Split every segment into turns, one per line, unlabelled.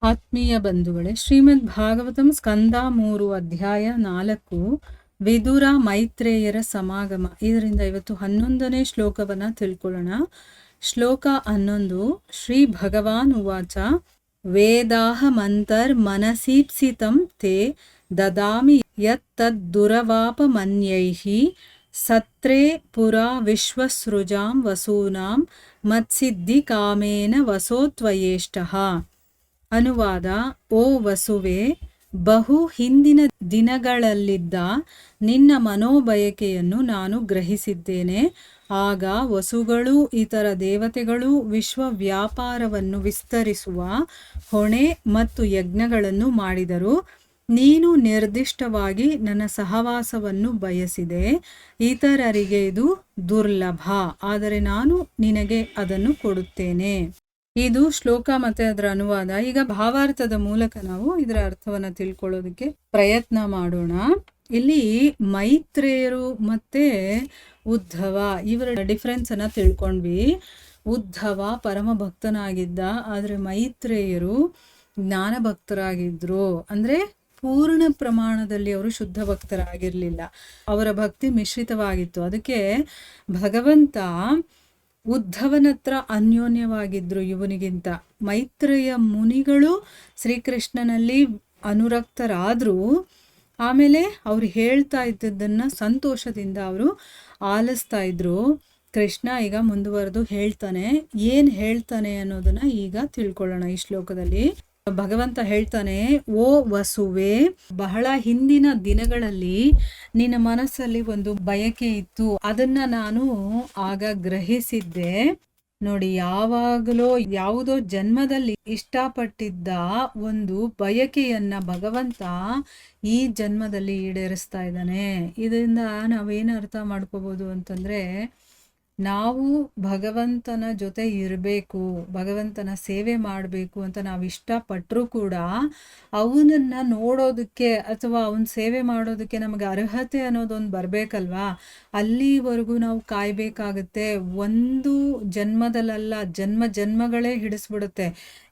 ಆತ್ಮೀಯ ಬಂಧುಗಳೇ, ಶ್ರೀಮದ್ ಭಾಗವತಂ ಸ್ಕಂದ 3 ಅಧ್ಯಾಯ 4 ವಿದುರ ಮೈತ್ರೇಯರ ಸಮಾಗಮ. ಇದರಿಂದ ಇವತ್ತು 11ನೇ ಶ್ಲೋಕವನ್ನ ತಿಳ್ಕೊಳ್ಳೋಣ. ಶ್ಲೋಕ 11. ಶ್ರೀ ಭಗವಾನ್ ಉವಾಚ ವೇದಾಹಮಂತರ್ ಮನಸೀಪ್ಸಿತಂ ತೇ ದದಾಮಿ ಯತ್ತದ್ದುರವಾಪಮನ್ಯೈಃ ಸತ್ರೇ ಪುರಾ ವಿಶ್ವಸೃಜಾಂ ವಸೂನಾಂ ಮತ್ಸಿದ್ಧಿ ಕಾಮೇನ ವಸೋತ್ವಯೇಷ್ಟಃ. ಅನುವಾದ: ಓ ವಸುವೆ, ಬಹು ಹಿಂದಿನ ದಿನಗಳಲ್ಲಿದ್ದ ನಿನ್ನ ಮನೋಬಯಕೆಯನ್ನು ನಾನು ಗ್ರಹಿಸಿದ್ದೇನೆ. ಆಗ ವಸುಗಳೂ ಇತರ ದೇವತೆಗಳೂ ವಿಶ್ವ ವ್ಯಾಪಾರವನ್ನು ವಿಸ್ತರಿಸುವ ಹೊಣೆ ಮತ್ತು ಯಜ್ಞಗಳನ್ನು ಮಾಡಿದರು. ನೀನು ನಿರ್ದಿಷ್ಟವಾಗಿ ನನ್ನ ಸಹವಾಸವನ್ನು ಬಯಸಿದೆ. ಇತರರಿಗೆ ಇದು ದುರ್ಲಭ, ಆದರೆ ನಾನು ನಿನಗೆ ಅದನ್ನು ಕೊಡುತ್ತೇನೆ. ಇದು ಶ್ಲೋಕ ಮತ್ತೆ ಅದರ ಅನುವಾದ. ಈಗ ಭಾವಾರ್ಥದ ಮೂಲಕ ನಾವು ಇದರ ಅರ್ಥವನ್ನ ತಿಳ್ಕೊಳ್ಳೋದಕ್ಕೆ ಪ್ರಯತ್ನ ಮಾಡೋಣ. ಇಲ್ಲಿ ಮೈತ್ರೇಯರು ಮತ್ತೆ ಉದ್ಧವ ಇವರ ಡಿಫರೆನ್ಸ್ ಅನ್ನ ತಿಳ್ಕೊಂಡ್ವಿ. ಉದ್ಧವ ಪರಮ ಭಕ್ತನಾಗಿದ್ದ, ಆದ್ರೆ ಮೈತ್ರೇಯರು ಜ್ಞಾನ ಭಕ್ತರಾಗಿದ್ರು. ಅಂದ್ರೆ ಪೂರ್ಣ ಪ್ರಮಾಣದಲ್ಲಿ ಅವರು ಶುದ್ಧ ಭಕ್ತರಾಗಿರ್ಲಿಲ್ಲ, ಅವರ ಭಕ್ತಿ ಮಿಶ್ರಿತವಾಗಿತ್ತು. ಅದಕ್ಕೆ ಭಗವಂತ ಉದ್ಧವನತ್ರ ಅನ್ಯೋನ್ಯವಾಗಿದ್ರು ಇವನಿಗಿಂತ. ಮೈತ್ರೇಯ ಮುನಿಗಳು ಶ್ರೀಕೃಷ್ಣನಲ್ಲಿ ಅನುರಕ್ತರಾದ್ರು. ಆಮೇಲೆ ಅವ್ರು ಹೇಳ್ತಾ ಇದ್ದದ್ದನ್ನ ಸಂತೋಷದಿಂದ ಅವರು ಆಲಿಸ್ತಾ ಇದ್ರು. ಕೃಷ್ಣ ಈಗ ಮುಂದುವರೆದು ಹೇಳ್ತಾನೆ. ಏನ್ ಹೇಳ್ತಾನೆ ಅನ್ನೋದನ್ನ ಈಗ ತಿಳ್ಕೊಳ್ಳೋಣ ಈ ಶ್ಲೋಕದಲ್ಲಿ. ಭಗವಂತ ಹೇಳ್ತಾನೆ, ಓ ವಸುವೆ, ಬಹಳ ಹಿಂದಿನ ದಿನಗಳಲ್ಲಿ ನಿನ್ನ ಮನಸ್ಸಲ್ಲಿ ಒಂದು ಬಯಕೆ ಇತ್ತು, ಅದನ್ನ ನಾನು ಆಗ ಗ್ರಹಿಸಿದ್ದೆ. ನೋಡಿ, ಯಾವಾಗಲೋ ಯಾವುದೋ ಜನ್ಮದಲ್ಲಿ ಇಷ್ಟಪಟ್ಟಿದ್ದ ಒಂದು ಬಯಕೆಯನ್ನ ಭಗವಂತ ಈ ಜನ್ಮದಲ್ಲಿ ಈಡೇರಿಸ್ತಾ ಇದ್ದಾನೆ. ಇದರಿಂದ ನಾವೇನು ಅರ್ಥ ಮಾಡ್ಕೋಬಹುದು ಅಂತಂದ್ರೆ, ನಾವು ಭಗವಂತನ ಜೊತೆ ಇರಬೇಕು, ಭಗವಂತನ ಸೇವೆ ಮಾಡಬೇಕು ಅಂತ ನಾವು ಇಷ್ಟಪಟ್ಟರೂ ಕೂಡ ಅವನನ್ನ ನೋಡೋದಕ್ಕೆ ಅಥವಾ ಅವನ ಸೇವೆ ಮಾಡೋದಕ್ಕೆ ನಮಗೆ ಅರ್ಹತೆ ಅನ್ನೋದೊಂದು ಬರಬೇಕಲ್ವಾ. ಅಲ್ಲಿವರೆಗೂ ನಾವು ಕಾಯ್ಬೇಕಾಗತ್ತೆ. ಒಂದು ಜನ್ಮದಲ್ಲ, ಜನ್ಮಗಳೇ ಹಿಡಿಸ್ಬಿಡುತ್ತೆ.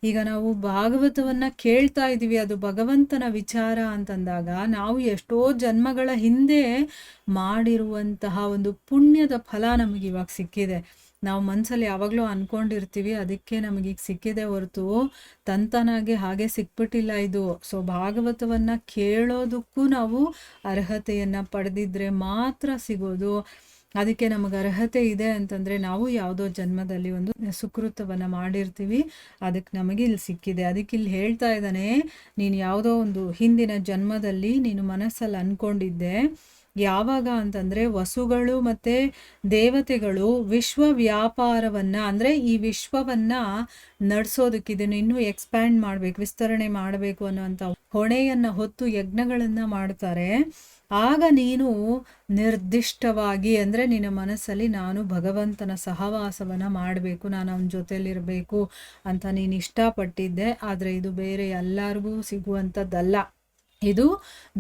ಈಗ ನಾವು ಭಾಗವತವನ್ನ ಕೇಳ್ತಾ ಇದೀವಿ, ಅದು ಭಗವಂತನ ವಿಚಾರ ಅಂತಂದಾಗ ನಾವು ಎಷ್ಟೋ ಜನ್ಮಗಳ ಹಿಂದೆ ಮಾಡಿರುವಂತಹ ಒಂದು ಪುಣ್ಯದ ಫಲ ನಮಗೆ ಇವಾಗ ಸಿಕ್ಕಿದೆ. ನಾವು ಮನಸ್ಸಲ್ಲಿ ಯಾವಾಗಲೂ ಅನ್ಕೊಂಡಿರ್ತೀವಿ, ಅದಕ್ಕೆ ನಮಗೀಗ ಸಿಕ್ಕಿದೆ ಹೊರತು ತಂತನಾಗೆ ಹಾಗೆ ಸಿಕ್ಬಿಟ್ಟಿಲ್ಲ ಇದು. ಸೊ ಭಾಗವತವನ್ನ ಕೇಳೋದಕ್ಕೂ ನಾವು ಅರ್ಹತೆಯನ್ನ ಪಡೆದಿದ್ರೆ ಮಾತ್ರ ಸಿಗೋದು. ಅದಕ್ಕೆ ನಮಗೆ ಅರ್ಹತೆ ಇದೆ ಅಂತಂದ್ರೆ ನಾವು ಯಾವುದೋ ಜನ್ಮದಲ್ಲಿ ಒಂದು ಸುಕೃತವನ್ನ ಮಾಡಿರ್ತೀವಿ, ಅದಕ್ಕೆ ನಮಗೆ ಇಲ್ಲಿ ಸಿಕ್ಕಿದೆ. ಅದಕ್ಕೆ ಇಲ್ಲಿ ಹೇಳ್ತಾ ಇದ್ದಾನೆ, ನೀನು ಯಾವುದೋ ಒಂದು ಹಿಂದಿನ ಜನ್ಮದಲ್ಲಿ ನೀನು ಮನಸ್ಸಲ್ಲಿ ಅನ್ಕೊಂಡಿದ್ದೆ. ಯಾವಾಗ ಅಂತಂದ್ರೆ ವಸುಗಳು ಮತ್ತೆ ದೇವತೆಗಳು ವಿಶ್ವ ವ್ಯಾಪಾರವನ್ನ, ಅಂದ್ರೆ ಈ ವಿಶ್ವವನ್ನ ನಡೆಸೋದಕ್ಕೆ, ಇದನ್ನು ಇನ್ನೂ ಎಕ್ಸ್ಪ್ಯಾಂಡ್ ಮಾಡ್ಬೇಕು, ವಿಸ್ತರಣೆ ಮಾಡಬೇಕು ಅನ್ನುವಂಥ ಹೊಣೆಯನ್ನ ಹೊತ್ತು ಯಜ್ಞಗಳನ್ನ ಮಾಡ್ತಾರೆ. ಆಗ ನೀನು ನಿರ್ದಿಷ್ಟವಾಗಿ, ಅಂದ್ರೆ ನಿನ್ನ ಮನಸ್ಸಲ್ಲಿ ನಾನು ಭಗವಂತನ ಸಹವಾಸವನ್ನ ಮಾಡಬೇಕು, ನಾನು ಅವನ ಜೊತೆಲಿರಬೇಕು ಅಂತ ನೀನು ಇಷ್ಟಪಟ್ಟಿದ್ದೆ. ಆದ್ರೆ ಇದು ಬೇರೆ ಎಲ್ಲರಿಗೂ ಸಿಗುವಂಥದ್ದಲ್ಲ, ಇದು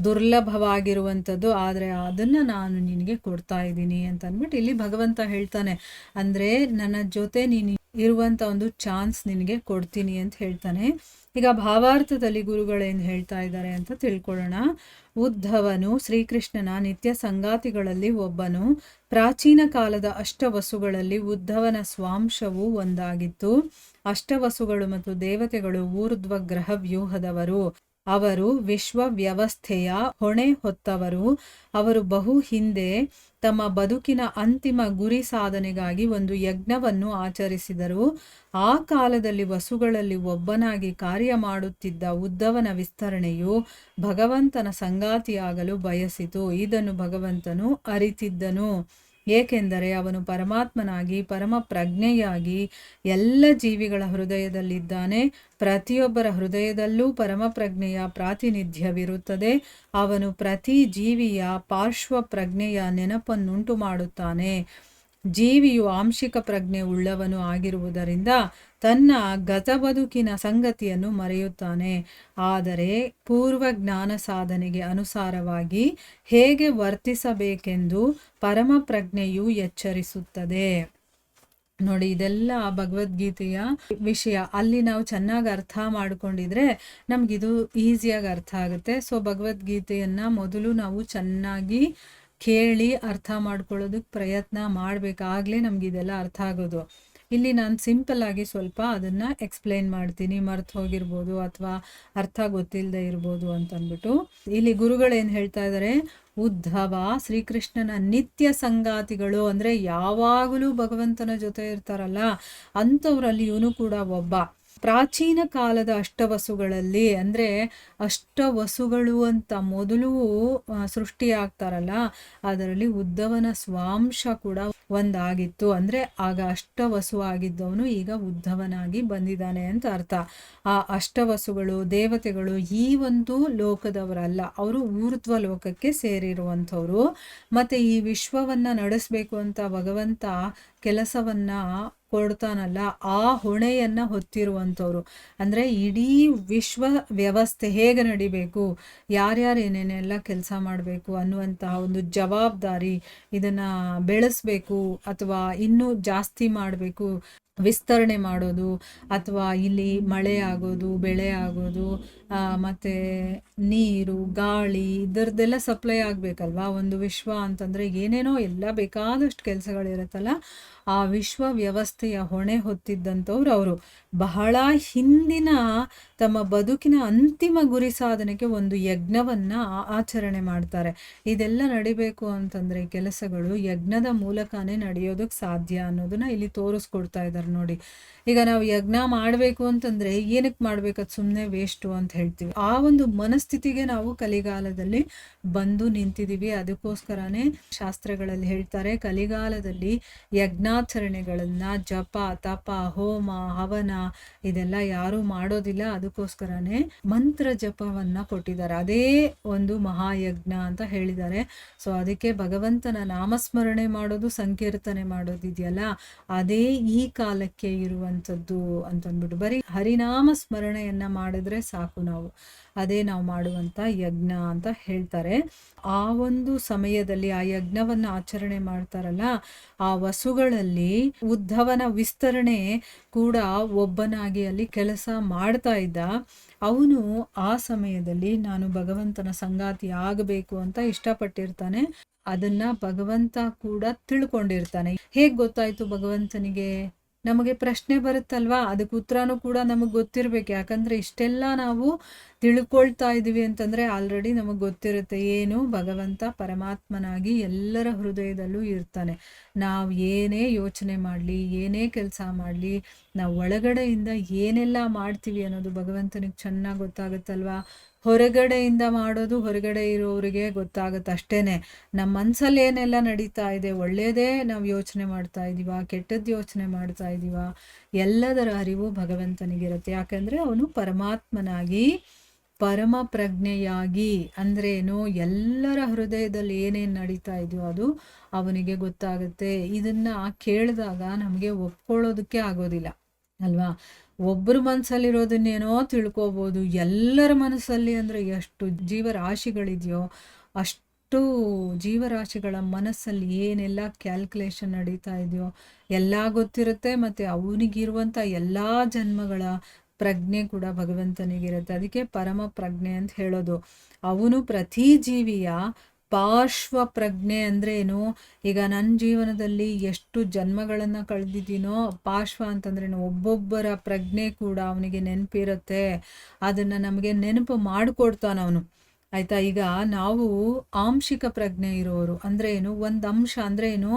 ದುರ್ಲಭವಾಗಿರುವಂಥದ್ದು. ಆದರೆ ಅದನ್ನ ನಾನು ನಿನಗೆ ಕೊಡ್ತಾ ಇದ್ದೀನಿ ಅಂತ ಅಂದ್ಬಿಟ್ಟು ಇಲ್ಲಿ ಭಗವಂತ ಹೇಳ್ತಾನೆ. ಅಂದ್ರೆ ನನ್ನ ಜೊತೆ ನೀನು ಇರುವಂತ ಒಂದು ಚಾನ್ಸ್ ನಿನಗೆ ಕೊಡ್ತೀನಿ ಅಂತ ಹೇಳ್ತಾನೆ. ಈಗ ಭಾವಾರ್ಥದಲ್ಲಿ ಗುರುಗಳೇನು ಹೇಳ್ತಾ ಇದ್ದಾರೆ ಅಂತ ತಿಳ್ಕೊಳ್ಳೋಣ. ಉದ್ಧವನು ಶ್ರೀಕೃಷ್ಣನ ನಿತ್ಯ ಸಂಗಾತಿಗಳಲ್ಲಿ ಒಬ್ಬನು. ಪ್ರಾಚೀನ ಕಾಲದ ಅಷ್ಟವಸುಗಳಲ್ಲಿ ಉದ್ಧವನ ಸ್ವಾಂಶವು ಒಂದಾಗಿತ್ತು. ಅಷ್ಟವಸುಗಳು ಮತ್ತು ದೇವತೆಗಳು ಊರ್ಧ್ವ ಗ್ರಹ ವ್ಯೂಹದವರು. ಅವರು ವಿಶ್ವ ವ್ಯವಸ್ಥೆಯ ಹೊಣೆ ಹೊತ್ತವರು. ಅವರು ಬಹು ಹಿಂದೆ ತಮ್ಮ ಬದುಕಿನ ಅಂತಿಮ ಗುರಿ ಸಾಧನೆಗಾಗಿ ಒಂದು ಯಜ್ಞವನ್ನು ಆಚರಿಸಿದರು. ಆ ಕಾಲದಲ್ಲಿ ವಸುಗಳಲ್ಲಿ ಒಬ್ಬನಾಗಿ ಕಾರ್ಯ ಮಾಡುತ್ತಿದ್ದ ಉದ್ಧವನ ವಿಸ್ತರಣೆಯು ಭಗವಂತನ ಸಂಗಾತಿಯಾಗಲು ಬಯಸಿತು. ಇದನ್ನು ಭಗವಂತನು ಅರಿತಿದ್ದನು, ಏಕೆಂದರೆ ಅವನು ಪರಮಾತ್ಮನಾಗಿ ಪರಮ ಪ್ರಜ್ಞೆಯಾಗಿ ಎಲ್ಲ ಜೀವಿಗಳ ಹೃದಯದಲ್ಲಿದ್ದಾನೆ. ಪ್ರತಿಯೊಬ್ಬರ ಹೃದಯದಲ್ಲೂ ಪರಮ ಪ್ರಜ್ಞೆಯ ಪ್ರಾತಿನಿಧ್ಯವಿರುತ್ತದೆ. ಅವನು ಪ್ರತಿ ಜೀವಿಯ ಪಾರ್ಶ್ವ ಪ್ರಜ್ಞೆಯ ನೆನಪನ್ನುಂಟು ಮಾಡುತ್ತಾನೆ. ಜೀವಿಯು ಆಂಶಿಕ ಪ್ರಜ್ಞೆ ಉಳ್ಳವನು ಆಗಿರುವುದರಿಂದ ತನ್ನ ಗತ ಬದುಕಿನ ಸಂಗತಿಯನ್ನು ಮರೆಯುತ್ತಾನೆ. ಆದರೆ ಪೂರ್ವ ಜ್ಞಾನ ಸಾಧನೆಗೆ ಅನುಸಾರವಾಗಿ ಹೇಗೆ ವರ್ತಿಸಬೇಕೆಂದು ಪರಮ ಪ್ರಜ್ಞೆಯು ಎಚ್ಚರಿಸುತ್ತದೆ. ನೋಡಿ, ಇದೆಲ್ಲ ಭಗವದ್ಗೀತೆಯ ವಿಷಯ. ಅಲ್ಲಿ ನಾವು ಚೆನ್ನಾಗಿ ಅರ್ಥ ಮಾಡ್ಕೊಂಡಿದ್ರೆ ನಮಗಿದು ಈಸಿಯಾಗಿ ಅರ್ಥ ಆಗುತ್ತೆ. ಸೊ ಭಗವದ್ಗೀತೆಯನ್ನು ಮೊದಲು ನಾವು ಚೆನ್ನಾಗಿ ಕೇಳಿ ಅರ್ಥ ಮಾಡ್ಕೊಳ್ಳೋದಕ್ಕೆ ಪ್ರಯತ್ನ ಮಾಡಬೇಕಾಗಲೇ ನಮಗಿದೆಲ್ಲ ಅರ್ಥ ಆಗೋದು. ಇಲ್ಲಿ ನಾನು ಸಿಂಪಲ್ ಆಗಿ ಸ್ವಲ್ಪ ಅದನ್ನು ಎಕ್ಸ್ಪ್ಲೈನ್ ಮಾಡ್ತೀನಿ, ಮರ್ತು ಹೋಗಿರ್ಬೋದು ಅಥವಾ ಅರ್ಥ ಗೊತ್ತಿಲ್ಲದೆ ಇರ್ಬೋದು ಅಂತಂದ್ಬಿಟ್ಟು. ಇಲ್ಲಿ ಗುರುಗಳೇನು ಹೇಳ್ತಾ ಇದ್ದಾರೆ, ಉದ್ಧವ ಶ್ರೀಕೃಷ್ಣನ ನಿತ್ಯ ಸಂಗಾತಿಗಳು, ಅಂದರೆ ಯಾವಾಗಲೂ ಭಗವಂತನ ಜೊತೆ ಇರ್ತಾರಲ್ಲ ಅಂಥವ್ರಲ್ಲಿ ಇವನು ಕೂಡ ಒಬ್ಬ. ಪ್ರಾಚೀನ ಕಾಲದ ಅಷ್ಟವಸುಗಳಲ್ಲಿ, ಅಂದರೆ ಅಷ್ಟವಸುಗಳು ಅಂತ ಮೊದಲು ಸೃಷ್ಟಿಯಾಗ್ತಾರಲ್ಲ ಅದರಲ್ಲಿ ಉದ್ಧವನ ಸ್ವಾಂಶ ಕೂಡ ಒಂದಾಗಿತ್ತು. ಅಂದರೆ ಆಗ ಅಷ್ಟವಸು ಆಗಿದ್ದವನು ಈಗ ಉದ್ಧವನಾಗಿ ಬಂದಿದ್ದಾನೆ ಅಂತ ಅರ್ಥ. ಆ ಅಷ್ಟವಸುಗಳು ದೇವತೆಗಳು ಈ ಒಂದು ಲೋಕದವರಲ್ಲ, ಅವರು ಊರ್ಧ್ವ ಲೋಕಕ್ಕೆ ಸೇರಿರುವಂಥವ್ರು. ಮತ್ತು ಈ ವಿಶ್ವವನ್ನು ನಡೆಸಬೇಕು ಅಂತ ಭಗವಂತ ಕೆಲಸವನ್ನ ಕೊಡ್ತಾನಲ್ಲ ಆ ಹೊಣೆಯನ್ನು ಹೊತ್ತಿರುವಂಥವ್ರು. ಅಂದರೆ ಇಡೀ ವಿಶ್ವ ವ್ಯವಸ್ಥೆ ಹೇಗೆ ನಡಿಬೇಕು, ಯಾರ್ಯಾರು ಏನೇನೆಲ್ಲ ಕೆಲಸ ಮಾಡಬೇಕು ಅನ್ನುವಂತಹ ಒಂದು ಜವಾಬ್ದಾರಿ, ಇದನ್ನು ಬೆಳೆಸಬೇಕು ಅಥವಾ ಇನ್ನೂ ಜಾಸ್ತಿ ಮಾಡಬೇಕು, ವಿಸ್ತರಣೆ ಮಾಡೋದು, ಅಥವಾ ಇಲ್ಲಿ ಮಳೆ ಆಗೋದು, ಬೆಳೆ ಆಗೋದು, ಮತ್ತು ನೀರು ಗಾಳಿ ಇದರದ್ದೆಲ್ಲ ಸಪ್ಲೈ ಆಗಬೇಕಲ್ವಾ. ಒಂದು ವಿಶ್ವ ಅಂತಂದರೆ ಏನೇನೋ ಎಲ್ಲ ಬೇಕಾದಷ್ಟು ಕೆಲಸಗಳಿರುತ್ತಲ್ಲ, ಆ ವಿಶ್ವ ವ್ಯವಸ್ಥೆಯ ಹೊಣೆ ಹೊತ್ತಿದ್ದಂಥವ್ರು ಅವರು. ಬಹಳ ಹಿಂದಿನ ತಮ್ಮ ಬದುಕಿನ ಅಂತಿಮ ಗುರಿ ಸಾಧನೆಗೆ ಒಂದು ಯಜ್ಞವನ್ನು ಆಚರಣೆ ಮಾಡ್ತಾರೆ. ಇದೆಲ್ಲ ನಡಿಬೇಕು ಅಂತಂದರೆ ಕೆಲಸಗಳು ಯಜ್ಞದ ಮೂಲಕನೇ ನಡೆಯೋದಕ್ಕೆ ಸಾಧ್ಯ ಅನ್ನೋದನ್ನ ಇಲ್ಲಿ ತೋರಿಸ್ಕೊಡ್ತಾ ಇದ್ದಾರೆ ನೋಡಿ. ಈಗ ನಾವು ಯಜ್ಞ ಮಾಡಬೇಕು ಅಂತಂದರೆ ಏನಕ್ಕೆ ಮಾಡಬೇಕು, ಅದು ಸುಮ್ಮನೆ ವೇಸ್ಟು ಅಂತ ಹೇಳ್ತೀವಿ. ಆ ಒಂದು ಮನಸ್ಥಿತಿಗೆ ನಾವು ಕಲಿಗಾಲದಲ್ಲಿ ಬಂದು ನಿಂತಿದ್ದೀವಿ. ಅದಕ್ಕೋಸ್ಕರನೇ ಶಾಸ್ತ್ರಗಳಲ್ಲಿ ಹೇಳ್ತಾರೆ, ಕಲಿಗಾಲದಲ್ಲಿ ಯಜ್ಞಾಚರಣೆಗಳನ್ನು ಜಪ ತಪ ಹೋಮ ಹವನ ಇದೆಲ್ಲ ಯಾರೂ ಮಾಡೋದಿಲ್ಲ. ಅದಕ್ಕೋಸ್ಕರನೇ ಮಂತ್ರ ಜಪವನ್ನು ಕೊಟ್ಟಿದ್ದಾರೆ, ಅದೇ ಒಂದು ಮಹಾಯಜ್ಞ ಅಂತ ಹೇಳಿದ್ದಾರೆ. ಸೊ ಅದಕ್ಕೆ ಭಗವಂತನ ನಾಮಸ್ಮರಣೆ ಮಾಡೋದು ಸಂಕೀರ್ತನೆ ಮಾಡೋದಿದೆಯಲ್ಲ ಅದೇ ಈ ಕಾಲಕ್ಕೆ ಇರುವಂಥದ್ದು ಅಂತಂದ್ಬಿಟ್ಟು, ಬರೀ ಹರಿನಾಮ ಸ್ಮರಣೆಯನ್ನು ಮಾಡಿದ್ರೆ ಸಾಕು ನಾವು, ಅದೇ ನಾವು ಮಾಡುವಂಥ ಯಜ್ಞ ಅಂತ ಹೇಳ್ತಾರೆ. ಆ ಒಂದು ಸಮಯದಲ್ಲಿ ಆ ಯಜ್ಞವನ್ನು ಆಚರಣೆ ಮಾಡ್ತಾರಲ್ಲ ಆ ವಸುಗಳಲ್ಲಿ ಉದ್ಧವನ ವಿಸ್ತರಣೆ ಕೂಡ ಒಬ್ಬನಾಗಿ ಅಲ್ಲಿ ಕೆಲಸ ಮಾಡ್ತಾ ಇದ್ದ. ಅವನು ಆ ಸಮಯದಲ್ಲಿ ನಾನು ಭಗವಂತನ ಸಂಗಾತಿ ಆಗಬೇಕು ಅಂತ ಇಷ್ಟಪಟ್ಟಿರ್ತಾನೆ. ಅದನ್ನ ಭಗವಂತ ಕೂಡ ತಿಳ್ಕೊಂಡಿರ್ತಾನೆ. ಹೇಗೆ ಗೊತ್ತಾಯ್ತು ಭಗವಂತನಿಗೆ? ನಮಗೆ ಪ್ರಶ್ನೆ ಬರುತ್ತಲ್ವಾ, ಅದಕ್ಕೆ ಉತ್ತರನೂ ಕೂಡ ನಮಗೆ ಗೊತ್ತಿರಬೇಕು. ಯಾಕಂದರೆ ಇಷ್ಟೆಲ್ಲ ನಾವು ತಿಳ್ಕೊಳ್ತಾ ಇದ್ದೀವಿ ಅಂತಂದರೆ ಆಲ್ರೆಡಿ ನಮಗೆ ಗೊತ್ತಿರುತ್ತೆ ಏನು, ಭಗವಂತ ಪರಮಾತ್ಮನಾಗಿ ಎಲ್ಲರ ಹೃದಯದಲ್ಲೂ ಇರ್ತಾನೆ. ನಾವು ಏನೇ ಯೋಚನೆ ಮಾಡಲಿ, ಏನೇ ಕೆಲಸ ಮಾಡಲಿ, ನಾವು ಒಳಗಡೆಯಿಂದ ಏನೆಲ್ಲ ಮಾಡ್ತೀವಿ ಅನ್ನೋದು ಭಗವಂತನಿಗೆ ಚೆನ್ನಾಗಿ ಗೊತ್ತಾಗುತ್ತಲ್ವಾ. ಹೊರಗಡೆಯಿಂದ ಮಾಡೋದು ಹೊರಗಡೆ ಇರೋರಿಗೆ ಗೊತ್ತಾಗುತ್ತೆ ಅಷ್ಟೇ. ನಮ್ಮ ಮನಸ್ಸಲ್ಲಿ ಏನೆಲ್ಲ ನಡೀತಾ ಇದೆ, ಒಳ್ಳೆಯದೇ ನಾವು ಯೋಚನೆ ಮಾಡ್ತಾ ಇದ್ದೀವ, ಕೆಟ್ಟದ್ದು ಯೋಚನೆ ಮಾಡ್ತಾ ಇದ್ದೀವ, ಎಲ್ಲದರ ಅರಿವು ಭಗವಂತನಿಗಿರುತ್ತೆ. ಯಾಕಂದರೆ ಅವನು ಪರಮಾತ್ಮನಾಗಿ ಪರಮ ಪ್ರಜ್ಞೆಯಾಗಿ, ಅಂದ್ರೇನು, ಎಲ್ಲರ ಹೃದಯದಲ್ಲಿ ಏನೇನು ನಡೀತಾ ಇದೆಯೋ ಅದು ಅವನಿಗೆ ಗೊತ್ತಾಗುತ್ತೆ. ಇದನ್ನು ಕೇಳಿದಾಗ ನಮಗೆ ಒಪ್ಕೊಳ್ಳೋದಕ್ಕೆ ಆಗೋದಿಲ್ಲ ಅಲ್ವಾ. ಒಬ್ಬರು ಮನಸ್ಸಲ್ಲಿರೋದನ್ನೇನೋ ತಿಳ್ಕೊಬೋದು, ಎಲ್ಲರ ಮನಸ್ಸಲ್ಲಿ ಅಂದರೆ ಎಷ್ಟು ಜೀವರಾಶಿಗಳಿದೆಯೋ ಅಷ್ಟು ಜೀವರಾಶಿಗಳ ಮನಸ್ಸಲ್ಲಿ ಏನೆಲ್ಲ ಕ್ಯಾಲ್ಕುಲೇಷನ್ ನಡೀತಾ ಇದೆಯೋ ಎಲ್ಲ ಗೊತ್ತಿರುತ್ತೆ. ಮತ್ತು ಅವನಿಗಿರುವಂಥ ಎಲ್ಲ ಜನ್ಮಗಳ ಪ್ರಜ್ಞೆ ಕೂಡ ಭಗವಂತನಿಗಿರುತ್ತೆ. ಅದಕ್ಕೆ ಪರಮ ಪ್ರಜ್ಞೆ ಅಂತ ಹೇಳೋದು. ಅವನು ಪ್ರತಿ ಜೀವಿಯ ಪಾರ್ಶ್ವ ಪ್ರಜ್ಞೆ ಅಂದ್ರೇನು, ಈಗ ನನ್ನ ಜೀವನದಲ್ಲಿ ಎಷ್ಟು ಜನ್ಮಗಳನ್ನು ಕಳೆದಿದ್ದೀನೋ, ಪಾರ್ಶ್ವ ಅಂತಂದ್ರೇನು, ಒಬ್ಬೊಬ್ಬರ ಪ್ರಜ್ಞೆ ಕೂಡ ಅವನಿಗೆ ನೆನಪಿರುತ್ತೆ. ಅದನ್ನು ನಮಗೆ ನೆನಪು ಮಾಡಿಕೊಡ್ತಾನೆ ಅವನು, ಆಯಿತಾ. ಈಗ ನಾವು ಆಂಶಿಕ ಪ್ರಜ್ಞೆ ಇರೋರು ಅಂದರೆ ಏನು, ಒಂದು ಅಂಶ ಅಂದರೆ ಏನು,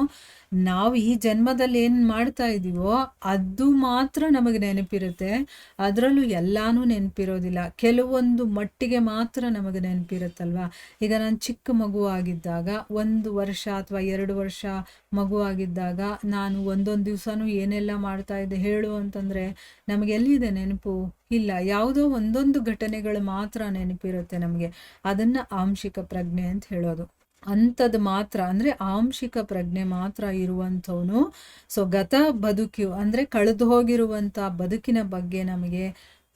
ನಾವು ಈ ಜನ್ಮದಲ್ಲಿ ಏನು ಮಾಡ್ತಾ ಇದ್ದೀವೋ ಅದು ಮಾತ್ರ ನಮಗೆ ನೆನಪಿರುತ್ತೆ. ಅದರಲ್ಲೂ ಎಲ್ಲನೂ ನೆನಪಿರೋದಿಲ್ಲ, ಕೆಲವೊಂದು ಮಟ್ಟಿಗೆ ಮಾತ್ರ ನಮಗೆ ನೆನಪಿರುತ್ತಲ್ವ. ಈಗ ನಾನು ಚಿಕ್ಕ ಮಗುವಾಗಿದ್ದಾಗ, 1 ವರ್ಷ ಅಥವಾ 2 ವರ್ಷ ಮಗುವಾಗಿದ್ದಾಗ ನಾನು ಒಂದೊಂದು ದಿವಸನೂ ಏನೆಲ್ಲ ಮಾಡ್ತಾ ಇದ್ದೆ ಹೇಳು ಅಂತಂದರೆ ನಮಗೆ ಎಲ್ಲಿದೆ ನೆನಪು? ಇಲ್ಲ. ಯಾವುದೋ ಒಂದೊಂದು ಘಟನೆಗಳು ಮಾತ್ರ ನೆನಪಿರುತ್ತೆ ನಮಗೆ. ಅದನ್ನು ಆಂಶಿಕ ಪ್ರಜ್ಞೆ ಅಂತ ಹೇಳೋದು. ಅಂಥದ್ದು ಮಾತ್ರ ಅಂದರೆ ಆಂಶಿಕ ಪ್ರಜ್ಞೆ ಮಾತ್ರ ಇರುವಂಥವನು. ಸೊ ಗತ ಬದುಕು ಅಂದರೆ ಕಳೆದು ಹೋಗಿರುವಂಥ ಬದುಕಿನ ಬಗ್ಗೆ ನಮಗೆ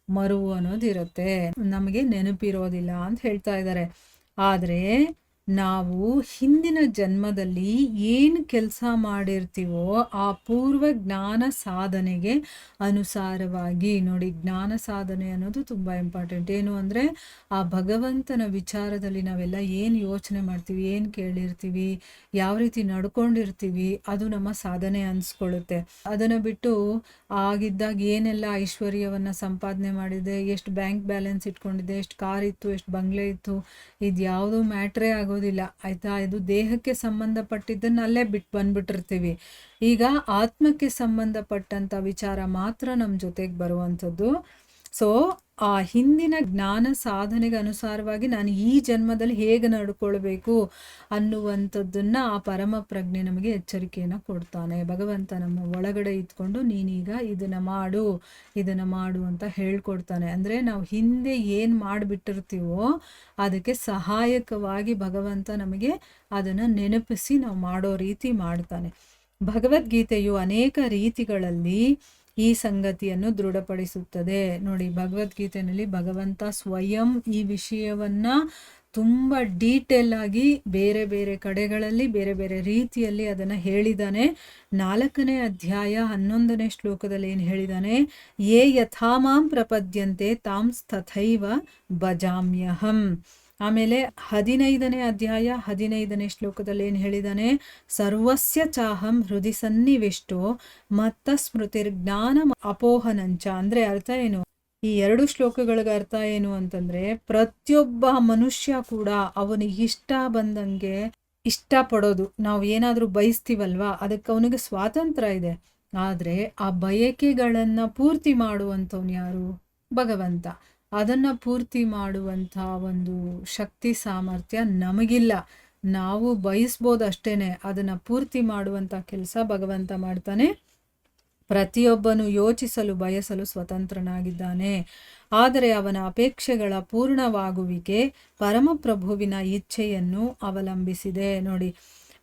ಮರುವು ಅನ್ನೋದಿರುತ್ತೆ, ನಮಗೆ ನೆನಪಿರೋದಿಲ್ಲ ಅಂತ ಹೇಳ್ತಾ ಇದ್ದಾರೆ. ಆದರೆ ನಾವು ಹಿಂದಿನ ಜನ್ಮದಲ್ಲಿ ಏನು ಕೆಲಸ ಮಾಡಿರ್ತೀವೋ ಆ ಪೂರ್ವ ಜ್ಞಾನ ಸಾಧನೆಗೆ ಅನುಸಾರವಾಗಿ, ನೋಡಿ ಜ್ಞಾನ ಸಾಧನೆ ಅನ್ನೋದು ತುಂಬ ಇಂಪಾರ್ಟೆಂಟ್. ಏನು ಅಂದರೆ ಆ ಭಗವಂತನ ವಿಚಾರದಲ್ಲಿ ನಾವೆಲ್ಲ ಏನು ಯೋಚನೆ ಮಾಡ್ತೀವಿ, ಏನು ಕೇಳಿರ್ತೀವಿ, ಯಾವ ರೀತಿ ನಡ್ಕೊಂಡಿರ್ತೀವಿ, ಅದು ನಮ್ಮ ಸಾಧನೆ ಅನಿಸ್ಕೊಳ್ಳುತ್ತೆ. ಅದನ್ನು ಬಿಟ್ಟು ಆಗಿದ್ದಾಗ ಏನೆಲ್ಲ ಐಶ್ವರ್ಯವನ್ನು ಸಂಪಾದನೆ ಮಾಡಿದೆ, ಎಷ್ಟು ಬ್ಯಾಂಕ್ ಬ್ಯಾಲೆನ್ಸ್ ಇಟ್ಕೊಂಡಿದೆ, ಎಷ್ಟು ಕಾರ್ ಇತ್ತು, ಎಷ್ಟು ಬಂಗ್ಲೆ ಇತ್ತು, ಇದು ಯಾವುದೂ ಮ್ಯಾಟ್ರೇ ಆಗೋದಿಲ್ಲ ಆಯಿತಾ. ಇದು ದೇಹಕ್ಕೆ ಸಂಬಂಧಪಟ್ಟಿದ್ದನ್ನು ಅಲ್ಲೇ ಬಿಟ್ಟು ಬಂದ್ಬಿಟ್ಟಿರ್ತೀವಿ. ಈಗ ಆತ್ಮಕ್ಕೆ ಸಂಬಂಧಪಟ್ಟಂಥ ವಿಚಾರ ಮಾತ್ರ ನಮ್ಮ ಜೊತೆಗೆ ಬರುವಂಥದ್ದು. ಸೊ ಆ ಹಿಂದಿನ ಜ್ಞಾನ ಸಾಧನೆಗೆ ಅನುಸಾರವಾಗಿ ನಾನು ಈ ಜನ್ಮದಲ್ಲಿ ಹೇಗೆ ನಡ್ಕೊಳ್ಬೇಕು ಅನ್ನುವಂಥದ್ದನ್ನು ಆ ಪರಮ ಪ್ರಜ್ಞೆ ನಮಗೆ ಎಚ್ಚರಿಕೆಯನ್ನು ಕೊಡ್ತಾನೆ. ಭಗವಂತ ನಮ್ಮ ಒಳಗಡೆ ಇದ್ಕೊಂಡು ನೀನೀಗ ಇದನ್ನು ಮಾಡು ಅಂತ ಹೇಳ್ಕೊಡ್ತಾನೆ. ಅಂದರೆ ನಾವು ಹಿಂದೆ ಏನು ಮಾಡಿಬಿಟ್ಟಿರ್ತೀವೋ ಅದಕ್ಕೆ ಸಹಾಯಕವಾಗಿ ಭಗವಂತ ನಮಗೆ ಅದನ್ನು ನೆನಪಿಸಿ ನಾವು ಮಾಡೋ ರೀತಿ ಮಾಡ್ತಾನೆ. ಭಗವದ್ಗೀತೆಯು ಅನೇಕ ರೀತಿಗಳಲ್ಲಿ ಈ ಸಂಗತಿಯನ್ನು ದೃಢಪಡಿಸುತ್ತದೆ. ನೋಡಿ, ಭಗವದ್ಗೀತೆಯಲ್ಲಿ ಭಗವಂತ ಸ್ವಯಂ ಈ ವಿಷಯವನ್ನು ತುಂಬ ಡೀಟೇಲ್ ಆಗಿ ಬೇರೆ ಬೇರೆ ಕಡೆಗಳಲ್ಲಿ ಬೇರೆ ಬೇರೆ ರೀತಿಯಲ್ಲಿ ಅದನ್ನು ಹೇಳಿದ್ದಾನೆ. 4ನೇ ಅಧ್ಯಾಯ 11ನೇ ಶ್ಲೋಕದಲ್ಲಿ ಏನು ಹೇಳಿದ್ದಾನೆ, ಯೇ ಯಥಾ ಮಾಂ ಪ್ರಪದ್ಯಂತೆ ತಾಂ ತಥೈವ ಭಜಾಮ್ಯಹಂ. ಆಮೇಲೆ 15ನೇ ಅಧ್ಯಾಯ 15ನೇ ಶ್ಲೋಕದಲ್ಲಿ ಏನು ಹೇಳಿದ್ದಾನೆ, ಸರ್ವಸ್ಯ ಚಾಹಂ ಹೃದಯ ಸನ್ನಿವಿಷ್ಟೋ ಮತ್ತ ಸ್ಮೃತಿರ್ಜ್ಞಾನ ಅಪೋಹನಂಚ. ಅಂದರೆ ಅರ್ಥ ಏನು, ಈ 2 ಶ್ಲೋಕಗಳಿಗೆ ಅರ್ಥ ಏನು ಅಂತಂದರೆ, ಪ್ರತಿಯೊಬ್ಬ ಮನುಷ್ಯ ಕೂಡ ಅವನಿಗೆ ಇಷ್ಟ ಬಂದಂಗೆ ಇಷ್ಟಪಡೋದು. ನಾವು ಏನಾದರೂ ಬಯಸ್ತೀವಲ್ವಾ, ಅದಕ್ಕೆ ಅವನಿಗೆ ಸ್ವಾತಂತ್ರ್ಯ ಇದೆ. ಆದರೆ ಆ ಬಯಕೆಗಳನ್ನು ಪೂರ್ತಿ ಮಾಡುವಂಥವ್ನು ಯಾರು? ಭಗವಂತ. ಅದನ್ನು ಪೂರ್ತಿ ಮಾಡುವಂಥ ಒಂದು ಶಕ್ತಿ ಸಾಮರ್ಥ್ಯ ನಮಗಿಲ್ಲ. ನಾವು ಬಯಸ್ಬೋದು ಅಷ್ಟೇ, ಅದನ್ನು ಪೂರ್ತಿ ಮಾಡುವಂಥ ಕೆಲಸ ಭಗವಂತ ಮಾಡ್ತಾನೆ. ಪ್ರತಿಯೊಬ್ಬನು ಯೋಚಿಸಲು ಬಯಸಲು ಸ್ವತಂತ್ರನಾಗಿದ್ದಾನೆ. ಆದರೆ ಅವನ ಅಪೇಕ್ಷೆಗಳ ಪೂರ್ಣವಾಗುವಿಕೆ ಪರಮಪ್ರಭುವಿನ ಇಚ್ಛೆಯನ್ನು ಅವಲಂಬಿಸಿದೆ. ನೋಡಿ,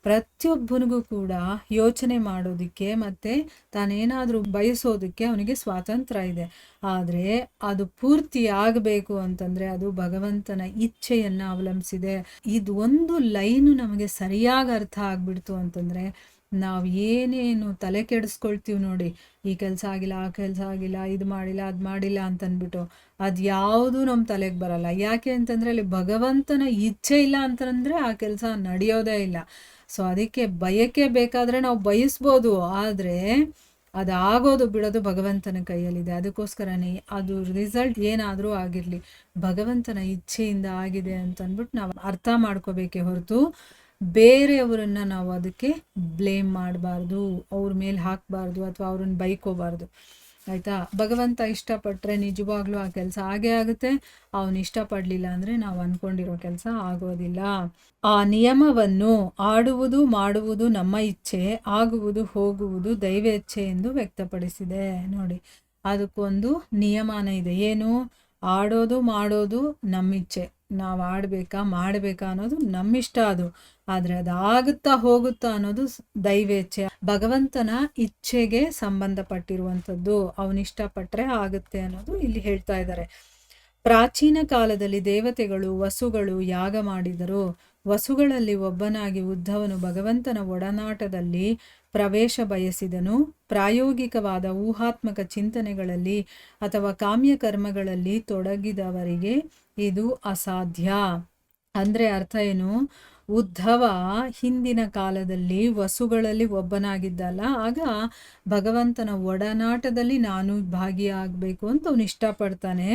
ಪ್ರತಿಯೊಬ್ಬನಿಗೂ ಕೂಡ ಯೋಚನೆ ಮಾಡೋದಕ್ಕೆ ಮತ್ತು ತಾನೇನಾದರೂ ಬಯಸೋದಕ್ಕೆ ಅವನಿಗೆ ಸ್ವಾತಂತ್ರ್ಯ ಇದೆ. ಆದರೆ ಅದು ಪೂರ್ತಿ ಆಗಬೇಕು ಅಂತಂದರೆ ಅದು ಭಗವಂತನ ಇಚ್ಛೆಯನ್ನು ಅವಲಂಬಿಸಿದೆ. ಇದು ಒಂದು ಲೈನು ನಮಗೆ ಸರಿಯಾಗಿ ಅರ್ಥ ಆಗ್ಬಿಡ್ತು ಅಂತಂದರೆ ನಾವು ಏನೇನು ತಲೆ ಕೆಡಿಸ್ಕೊಳ್ತೀವಿ ನೋಡಿ, ಈ ಕೆಲಸ ಆಗಿಲ್ಲ, ಆ ಕೆಲಸ ಆಗಿಲ್ಲ, ಇದು ಮಾಡಿಲ್ಲ, ಅದು ಮಾಡಿಲ್ಲ ಅಂತಂದ್ಬಿಟ್ಟು, ಅದು ಯಾವುದೂ ನಮ್ಮ ತಲೆಗೆ ಬರಲ್ಲ. ಯಾಕೆ ಅಂತಂದರೆ ಅಲ್ಲಿ ಭಗವಂತನ ಇಚ್ಛೆ ಇಲ್ಲ ಅಂತಂದರೆ ಆ ಕೆಲಸ ನಡೆಯೋದೇ ಇಲ್ಲ. ಸೊ ಅದಕ್ಕೆ ಬಯಕೆ ಬೇಕಾದರೆ ನಾವು ಬಯಸ್ಬೋದು, ಆದರೆ ಅದು ಆಗೋದು ಬಿಡೋದು ಭಗವಂತನ ಕೈಯಲ್ಲಿದೆ. ಅದಕ್ಕೋಸ್ಕರನೇ ಅದು ರಿಸಲ್ಟ್ ಏನಾದರೂ ಆಗಿರಲಿ ಭಗವಂತನ ಇಚ್ಛೆಯಿಂದ ಆಗಿದೆ ಅಂತಂದ್ಬಿಟ್ಟು ನಾವು ಅರ್ಥ ಮಾಡ್ಕೋಬೇಕೇ ಹೊರತು ಬೇರೆಯವರನ್ನು ನಾವು ಅದಕ್ಕೆ ಬ್ಲೇಮ್ ಮಾಡಬಾರ್ದು, ಅವ್ರ ಮೇಲೆ ಹಾಕಬಾರ್ದು ಅಥವಾ ಅವ್ರನ್ನ ಬೈಕೋಬಾರ್ದು. ಆಯಿತಾ. ಭಗವಂತ ಇಷ್ಟಪಟ್ಟರೆ ನಿಜವಾಗ್ಲೂ ಆ ಕೆಲಸ ಆಗೇ ಆಗುತ್ತೆ. ಅವನು ಇಷ್ಟಪಡಲಿಲ್ಲ ಅಂದರೆ ನಾವು ಅಂದ್ಕೊಂಡಿರೋ ಕೆಲಸ ಆಗೋದಿಲ್ಲ. ಆ ನಿಯಮವನ್ನು ಆಡುವುದು ಮಾಡುವುದು ನಮ್ಮ ಇಚ್ಛೆ, ಆಗುವುದು ಹೋಗುವುದು ದೈವೇಚ್ಛೆ ಎಂದು ವ್ಯಕ್ತಪಡಿಸಿದೆ. ನೋಡಿ, ಅದಕ್ಕೊಂದು ನಿಯಮನೇ ಇದೆ. ಏನು? ಆಡೋದು ಮಾಡೋದು ನಮ್ಮಿಚ್ಛೆ, ನಾವು ಆಡಬೇಕಾ ಮಾಡಬೇಕಾ ಅನ್ನೋದು ನಮ್ಮಿಷ್ಟ. ಅದು ಆದರೆ ಅದು ಆಗುತ್ತಾ ಹೋಗುತ್ತಾ ಅನ್ನೋದು ದೈವೇಚ್ಛೆ, ಭಗವಂತನ ಇಚ್ಛೆಗೆ ಸಂಬಂಧಪಟ್ಟಿರುವಂಥದ್ದು. ಅವನಿಷ್ಟಪಟ್ಟರೆ ಆಗುತ್ತೆ ಅನ್ನೋದು ಇಲ್ಲಿ ಹೇಳ್ತಾ ಇದ್ದಾರೆ. ಪ್ರಾಚೀನ ಕಾಲದಲ್ಲಿ ದೇವತೆಗಳು ವಸುಗಳು ಯಾಗ ಮಾಡಿದರು. ವಸುಗಳಲ್ಲಿ ಒಬ್ಬನಾಗಿ ಉದ್ಧವನು ಭಗವಂತನ ಒಡನಾಟದಲ್ಲಿ ಪ್ರವೇಶ ಬಯಸಿದನು. ಪ್ರಾಯೋಗಿಕವಾದ ಊಹಾತ್ಮಕ ಚಿಂತನೆಗಳಲ್ಲಿ ಅಥವಾ ಕಾಮ್ಯ ಕರ್ಮಗಳಲ್ಲಿ ತೊಡಗಿದವರಿಗೆ ಇದು ಅಸಾಧ್ಯ. ಅಂದರೆ ಅರ್ಥ ಏನು? ಉದ್ಧವ ಹಿಂದಿನ ಕಾಲದಲ್ಲಿ ವಸುಗಳಲ್ಲಿ ಒಬ್ಬನಾಗಿದ್ದಲ್ಲ, ಆಗ ಭಗವಂತನ ಒಡನಾಟದಲ್ಲಿ ನಾನು ಭಾಗಿಯಾಗಬೇಕು ಅಂತ ಅವನು ಇಷ್ಟಪಡ್ತಾನೆ.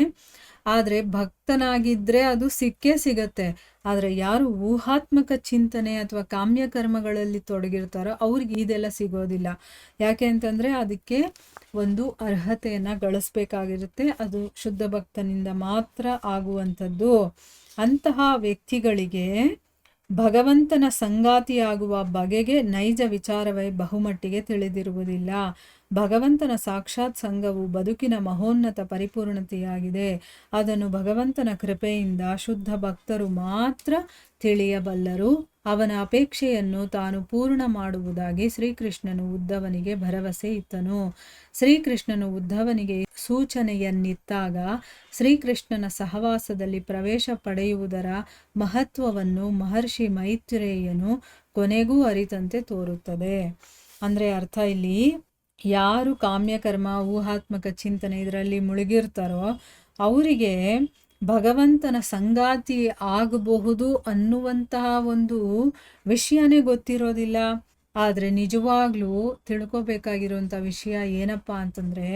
ಆದರೆ ಭಕ್ತನಾಗಿದ್ದರೆ ಅದು ಸಿಕ್ಕೇ ಸಿಗತ್ತೆ. ಆದರೆ ಯಾರು ಊಹಾತ್ಮಕ ಚಿಂತನೆ ಅಥವಾ ಕಾಮ್ಯ ಕರ್ಮಗಳಲ್ಲಿ ತೊಡಗಿರ್ತಾರೋ ಅವ್ರಿಗೆ ಇದೆಲ್ಲ ಸಿಗೋದಿಲ್ಲ. ಯಾಕೆ ಅಂತಂದರೆ ಅದಕ್ಕೆ ಒಂದು ಅರ್ಹತೆಯನ್ನು ಗಳಿಸ್ಬೇಕಾಗಿರುತ್ತೆ. ಅದು ಶುದ್ಧ ಭಕ್ತನಿಂದ ಮಾತ್ರ ಆಗುವಂಥದ್ದು. ಅಂತಹ ವ್ಯಕ್ತಿಗಳಿಗೆ ಭಗವಂತನ ಸಂಗಾತಿಯಾಗುವ ಬಗೆಗೆ ನೈಜ ವಿಚಾರವೇ ಬಹುಮಟ್ಟಿಗೆ ತಿಳಿದಿರುವುದಿಲ್ಲ. ಭಗವಂತನ ಸಾಕ್ಷಾತ್ ಸಂಘವು ಬದುಕಿನ ಮಹೋನ್ನತ ಪರಿಪೂರ್ಣತೆಯಾಗಿದೆ. ಅದನ್ನು ಭಗವಂತನ ಕೃಪೆಯಿಂದ ಶುದ್ಧ ಭಕ್ತರು ಮಾತ್ರ ತಿಳಿಯಬಲ್ಲರು. ಅವನ ಅಪೇಕ್ಷೆಯನ್ನು ತಾನು ಪೂರ್ಣ ಮಾಡುವುದಾಗಿ ಶ್ರೀಕೃಷ್ಣನು ಉದ್ಧವನಿಗೆ ಭರವಸೆ ಇತ್ತನು. ಶ್ರೀಕೃಷ್ಣನು ಉದ್ಧವನಿಗೆ ಸೂಚನೆಯನ್ನಿತ್ತಾಗ ಶ್ರೀಕೃಷ್ಣನ ಸಹವಾಸದಲ್ಲಿ ಪ್ರವೇಶ ಪಡೆಯುವುದರ ಮಹತ್ವವನ್ನು ಮಹರ್ಷಿ ಮೈತ್ರೇಯನು ಕೊನೆಗೂ ಅರಿತಂತೆ ತೋರುತ್ತದೆ. ಅಂದರೆ ಅರ್ಥ ಇಲ್ಲಿ, ಯಾರು ಕಾಮ್ಯಕರ್ಮ, ಊಹಾತ್ಮಕ ಚಿಂತನೆ ಇದರಲ್ಲಿ ಮುಳುಗಿರ್ತಾರೋ ಅವರಿಗೆ ಭಗವಂತನ ಸಂಗಾತಿ ಆಗಬಹುದು ಅನ್ನುವಂತಹ ಒಂದು ವಿಷಯನೇ ಗೊತ್ತಿರೋದಿಲ್ಲ. ಆದರೆ ನಿಜವಾಗ್ಲೂ ತಿಳ್ಕೊಬೇಕಾಗಿರುವಂಥ ವಿಷಯ ಏನಪ್ಪ ಅಂತಂದರೆ,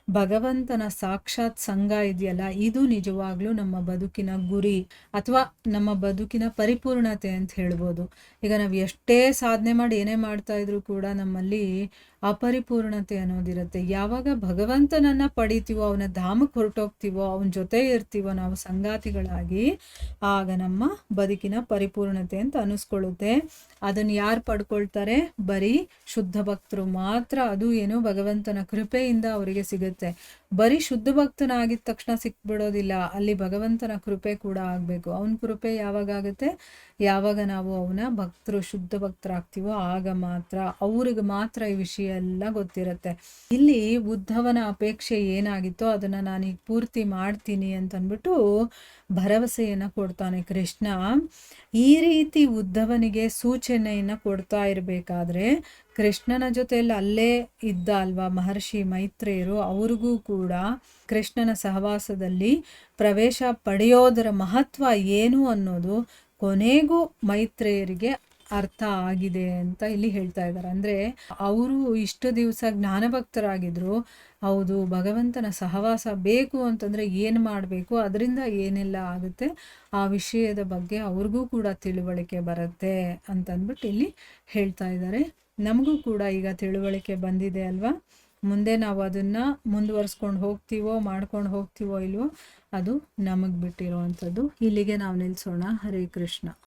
ಭಗವಂತನ ಸಾಕ್ಷಾತ್ ಸಂಘ ಇದೆಯಲ್ಲ, ಇದು ನಿಜವಾಗ್ಲೂ ನಮ್ಮ ಬದುಕಿನ ಗುರಿ ಅಥವಾ ನಮ್ಮ ಬದುಕಿನ ಪರಿಪೂರ್ಣತೆ ಅಂತ ಹೇಳ್ಬೋದು. ಈಗ ನಾವು ಎಷ್ಟೇ ಸಾಧನೆ ಮಾಡಿ ಏನೇ ಮಾಡ್ತಾ ಇದ್ರೂ ಕೂಡ ನಮ್ಮಲ್ಲಿ ಅಪರಿಪೂರ್ಣತೆ ಅನ್ನೋದಿರುತ್ತೆ. ಯಾವಾಗ ಭಗವಂತನನ್ನು ಪಡಿತೀವೋ, ಅವನ ಧಾಮಕ್ಕೆ ಹೊರಟೋಗ್ತೀವೋ, ಅವನ ಜೊತೆ ಇರ್ತೀವೋ ನಾವು ಸಂಗಾತಿಗಳಾಗಿ, ಆಗ ನಮ್ಮ ಬದುಕಿನ ಪರಿಪೂರ್ಣತೆ ಅಂತ ಅನಿಸ್ಕೊಳ್ಳುತ್ತೆ. ಅದನ್ನು ಯಾರು ಪಡ್ಕೊಳ್ತಾರೆ? ಬರೀ ಶುದ್ಧ ಭಕ್ತರು ಮಾತ್ರ. ಅದು ಏನು ಭಗವಂತನ ಕೃಪೆಯಿಂದ ಅವರಿಗೆ ಸಿಗುತ್ತೆ. ಬರೀ ಶುದ್ಧ ಭಕ್ತನಾಗಿದ್ದ ತಕ್ಷಣ ಸಿಕ್ಬಿಡೋದಿಲ್ಲ, ಅಲ್ಲಿ ಭಗವಂತನ ಕೃಪೆ ಕೂಡ ಆಗಬೇಕು. ಅವನ ಕೃಪೆ ಯಾವಾಗ ಆಗುತ್ತೆ? ಯಾವಾಗ ನಾವು ಅವನ ಭಕ್ತರು, ಶುದ್ಧ ಭಕ್ತರಾಗ್ತೀವೋ ಆಗ ಮಾತ್ರ. ಅವ್ರಿಗೆ ಮಾತ್ರ ಈ ವಿಷಯ ಎಲ್ಲ ಗೊತ್ತಿರುತ್ತೆ. ಇಲ್ಲಿ ಉದ್ಧವನ ಅಪೇಕ್ಷೆ ಏನಾಗಿತ್ತೋ ಅದನ್ನು ನಾನೀಗ ಪೂರ್ತಿ ಮಾಡ್ತೀನಿ ಅಂತಂದ್ಬಿಟ್ಟು ಭರವಸೆಯನ್ನು ಕೊಡ್ತಾನೆ ಕೃಷ್ಣ. ಈ ರೀತಿ ಉದ್ಧವನಿಗೆ ಸೂಚನೆಯನ್ನು ಕೊಡ್ತಾ ಇರಬೇಕಾದ್ರೆ ಕೃಷ್ಣನ ಜೊತೆಯಲ್ಲಿ ಅಲ್ಲೇ ಇದ್ದ ಅಲ್ವಾ ಮಹರ್ಷಿ ಮೈತ್ರೇಯರು, ಅವ್ರಿಗೂ ಕೂಡ ಕೃಷ್ಣನ ಸಹವಾಸದಲ್ಲಿ ಪ್ರವೇಶ ಪಡೆಯೋದರ ಮಹತ್ವ ಏನು ಅನ್ನೋದು ಕೊನೆಗೂ ಮೈತ್ರೇಯರಿಗೆ ಅರ್ಥ ಆಗಿದೆ ಅಂತ ಇಲ್ಲಿ ಹೇಳ್ತಾ ಇದ್ದಾರೆ. ಅಂದರೆ ಅವರು ಇಷ್ಟು ದಿವಸ ಜ್ಞಾನಭಕ್ತರಾಗಿದ್ರು. ಹೌದು, ಭಗವಂತನ ಸಹವಾಸ ಬೇಕು ಅಂತಂದರೆ ಏನು ಮಾಡಬೇಕು, ಅದರಿಂದ ಏನೆಲ್ಲ ಆಗುತ್ತೆ, ಆ ವಿಷಯದ ಬಗ್ಗೆ ಅವ್ರಿಗೂ ಕೂಡ ತಿಳುವಳಿಕೆ ಬರುತ್ತೆ ಅಂತಂದ್ಬಿಟ್ಟು ಇಲ್ಲಿ ಹೇಳ್ತಾ ಇದ್ದಾರೆ. ನಮಗೂ ಕೂಡ ಈಗ ತಿಳುವಳಿಕೆ ಬಂದಿದೆ ಅಲ್ವಾ. ಮುಂದೆ ನಾವು ಅದನ್ನು ಮುಂದುವರಿಸ್ಕೊಂಡು ಹೋಗ್ತೀವೋ, ಮಾಡ್ಕೊಂಡು ಹೋಗ್ತೀವೋ ಇಲ್ವೋ, ಅದು ನಮಗೆ ಬಿಟ್ಟಿರೋವಂಥದ್ದು. ಇಲ್ಲಿಗೆ ನಾವು ನಿಲ್ಲಿಸೋಣ. ಹರೇ ಕೃಷ್ಣ.